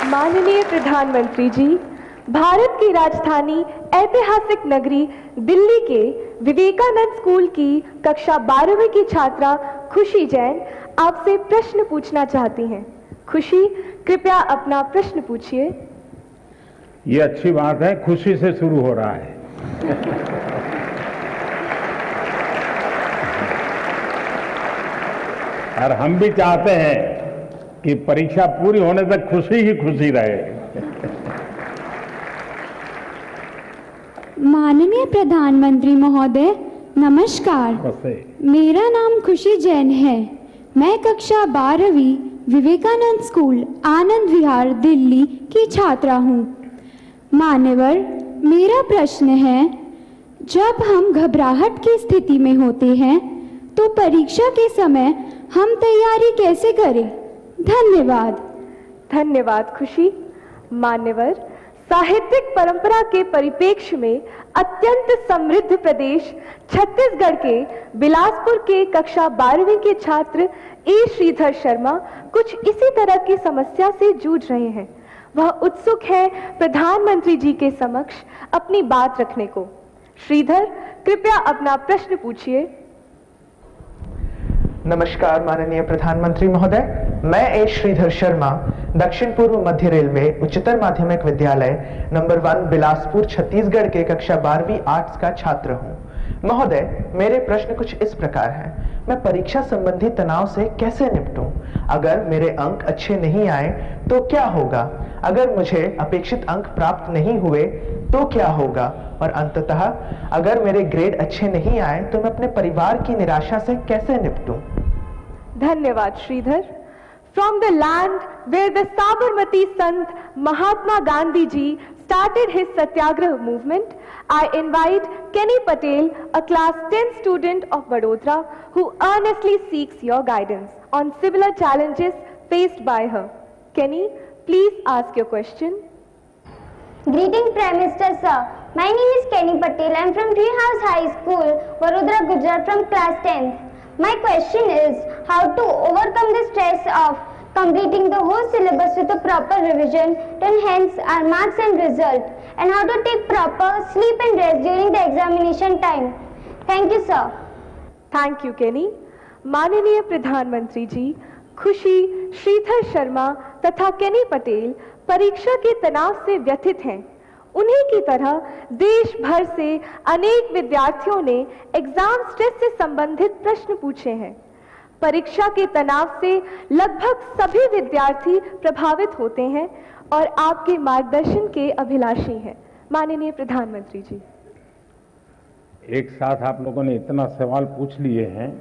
माननीय प्रधानमंत्री जी, भारत की राजधानी ऐतिहासिक नगरी दिल्ली के विवेकानंद स्कूल की कक्षा 12वीं की छात्रा खुशी जैन आपसे प्रश्न पूछना चाहती हैं। खुशी, कृपया अपना प्रश्न पूछिए। ये अच्छी बात है, खुशी से शुरू हो रहा है। और हम भी चाहते हैं कि परीक्षा पूरी होने तक खुशी ही खुशी रहे। माननीय प्रधानमंत्री महोदय, नमस्कार। मेरा नाम खुशी जैन है। मैं कक्षा 12वीं विवेकानंद स्कूल आनंद विहार दिल्ली की छात्रा हूँ। मान्यवर, मेरा प्रश्न है, जब हम घबराहट की स्थिति में होते हैं तो परीक्षा के समय हम तैयारी कैसे करें? धन्यवाद। धन्यवाद खुशी। मान्यवर, साहित्यिक परंपरा के परिप्रेक्ष्य में अत्यंत समृद्ध प्रदेश छत्तीसगढ़ के बिलासपुर के कक्षा 12वीं के छात्र ए श्रीधर शर्मा कुछ इसी तरह की समस्या से जूझ रहे हैं। वह उत्सुक है प्रधानमंत्री जी के समक्ष अपनी बात रखने को। श्रीधर, कृपया अपना प्रश्न पूछिए। नमस्कार माननीय प्रधानमंत्री महोदय, मैं ए श्रीधर शर्मा दक्षिण पूर्व मध्य रेलवे उच्चतर माध्यमिक विद्यालय नंबर 1 बिलासपुर छत्तीसगढ़ के कक्षा 12वीं आर्ट्स का छात्र हूँ। महोदय, मेरे प्रश्न कुछ इस प्रकार हैं। मैं परीक्षा संबंधी तनाव से कैसे निपटूं? अगर मेरे अंक अच्छे नहीं आए तो क्या होगा? अगर मुझे अपेक्षित अंक प्राप्त नहीं हुए तो क्या होगा? और अंततः अगर मेरे ग्रेड अच्छे नहीं आए तो मैं अपने परिवार की निराशा से कैसे निपटूं? धन्यवाद Shridhar. From the land where the Sabarmati Sant Mahatma Gandhi ji started his Satyagraha movement, I invite Kenny Patel, a class 10 student of Vadodara, who earnestly seeks your guidance on similar challenges faced by her. Kenny, please ask your question. Greeting Prime Minister sir. My name is Kenny Patel. I am from Treehouse High School, Vadodara, Gujarat, from class 10th. My question is how to overcome the stress of completing the whole syllabus with a proper revision to enhance our marks and result, and how to take proper sleep and rest during the examination time. Thank you, sir. Thank you, Kenny. माननीय प्रधानमंत्री जी, खुशी, श्रीधर शर्मा तथा केनी पटेल परीक्षा के तनाव से व्यथित हैं। उन्हीं की तरह देश भर से अनेक विद्यार्थियों ने एग्जाम स्ट्रेस से संबंधित प्रश्न पूछे हैं। परीक्षा के तनाव से लगभग सभी विद्यार्थी प्रभावित होते हैं और आपके मार्गदर्शन के अभिलाषी हैं। माननीय प्रधानमंत्री जी, एक साथ आप लोगों ने इतना सवाल पूछ लिए हैं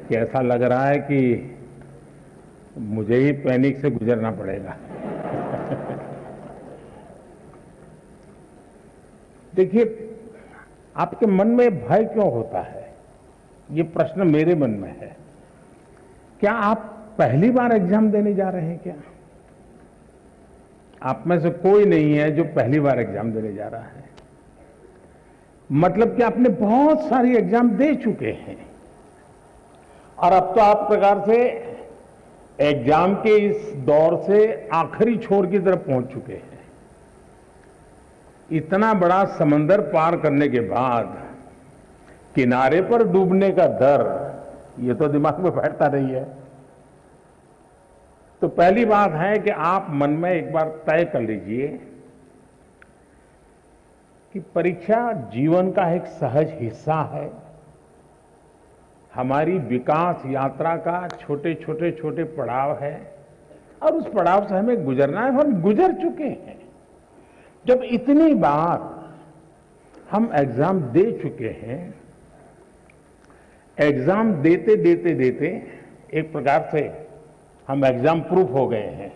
कि ऐसा लग रहा है कि मुझे ही पैनिक से गुजरना पड़ेगा। देखिए, आपके मन में भय क्यों होता है? ये प्रश्न मेरे मन में है। क्या आप पहली बार एग्जाम देने जा रहे हैं? क्या आप में से कोई नहीं है जो पहली बार एग्जाम देने जा रहा है? मतलब कि आपने बहुत सारी एग्जाम दे चुके हैं और अब तो आप प्रकार से एग्जाम के इस दौर से आखिरी छोर की तरफ पहुंच चुके हैं। इतना बड़ा समंदर पार करने के बाद किनारे पर डूबने का डर, ये तो दिमाग में बैठता नहीं है। तो पहली बात है कि आप मन में एक बार तय कर लीजिए कि परीक्षा जीवन का एक सहज हिस्सा है। हमारी विकास यात्रा का छोटे पड़ाव है और उस पड़ाव से हमें गुजरना है और गुजर चुके हैं। जब इतनी बार हम एग्जाम दे चुके हैं, एग्जाम देते एक प्रकार से हम एग्जाम प्रूफ हो गए हैं।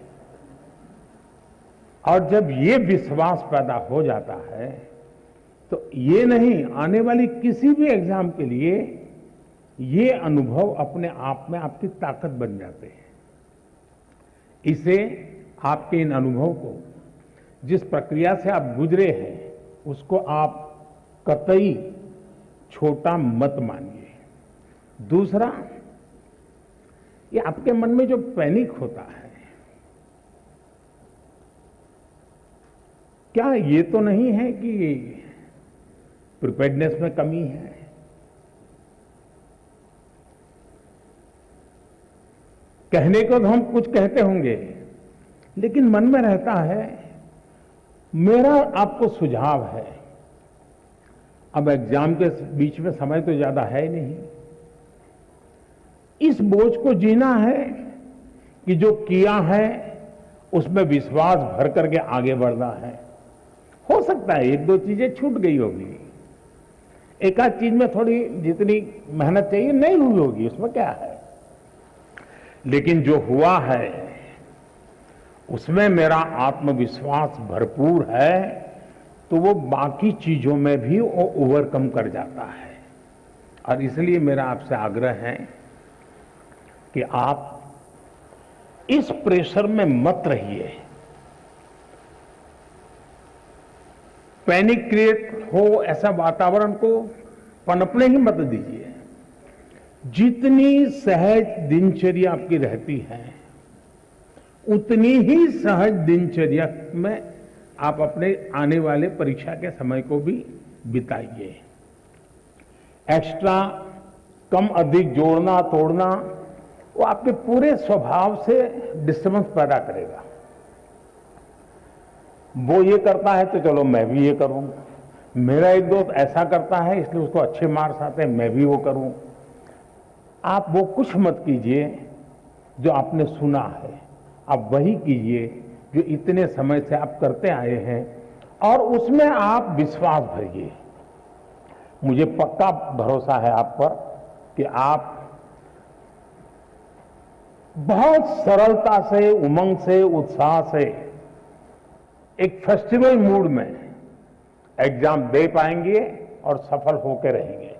और जब ये विश्वास पैदा हो जाता है तो ये नहीं, आने वाली किसी भी एग्जाम के लिए ये अनुभव अपने आप में आपकी ताकत बन जाते हैं। इसे, आपके इन अनुभव को, जिस प्रक्रिया से आप गुजरे हैं, उसको आप कतई छोटा मत मानिए। दूसरा, ये आपके मन में जो पैनिक होता है, क्या ये तो नहीं है कि प्रिपेयर्डनेस में कमी है? कहने को तो हम कुछ कहते होंगे, लेकिन मन में रहता है। मेरा आपको सुझाव है, अब एग्जाम के बीच में समय तो ज्यादा है नहीं, इस बोझ को जीना है कि जो किया है उसमें विश्वास भर करके आगे बढ़ना है। हो सकता है एक दो चीजें छूट गई होगी, एक आध चीज में थोड़ी जितनी मेहनत चाहिए नहीं हुई होगी, उसमें क्या है, लेकिन जो हुआ है उसमें मेरा आत्मविश्वास भरपूर है, तो वो बाकी चीजों में भी वो ओवरकम कर जाता है। और इसलिए मेरा आपसे आग्रह है कि आप इस प्रेशर में मत रहिए, पैनिक क्रिएट हो ऐसा वातावरण को पनपने ही मत दीजिए। जितनी सहज दिनचर्या आपकी रहती है, उतनी ही सहज दिनचर्या में आप अपने आने वाले परीक्षा के समय को भी बिताइए। एक्स्ट्रा कम अधिक जोड़ना तोड़ना वो आपके पूरे स्वभाव से डिस्टर्बेंस पैदा करेगा। वो ये करता है तो चलो मैं भी ये करूं, मेरा एक दोस्त ऐसा करता है इसलिए उसको अच्छे मार्क्स आते हैं, मैं भी वो करूं। आप वो कुछ मत कीजिए जो आपने सुना है, आप वही कीजिए जो इतने समय से आप करते आए हैं, और उसमें आप विश्वास भरिए। मुझे पक्का भरोसा है आप पर कि आप बहुत सरलता से, उमंग से, उत्साह से, एक फेस्टिवल मूड में एग्जाम दे पाएंगे और सफल होकर रहेंगे।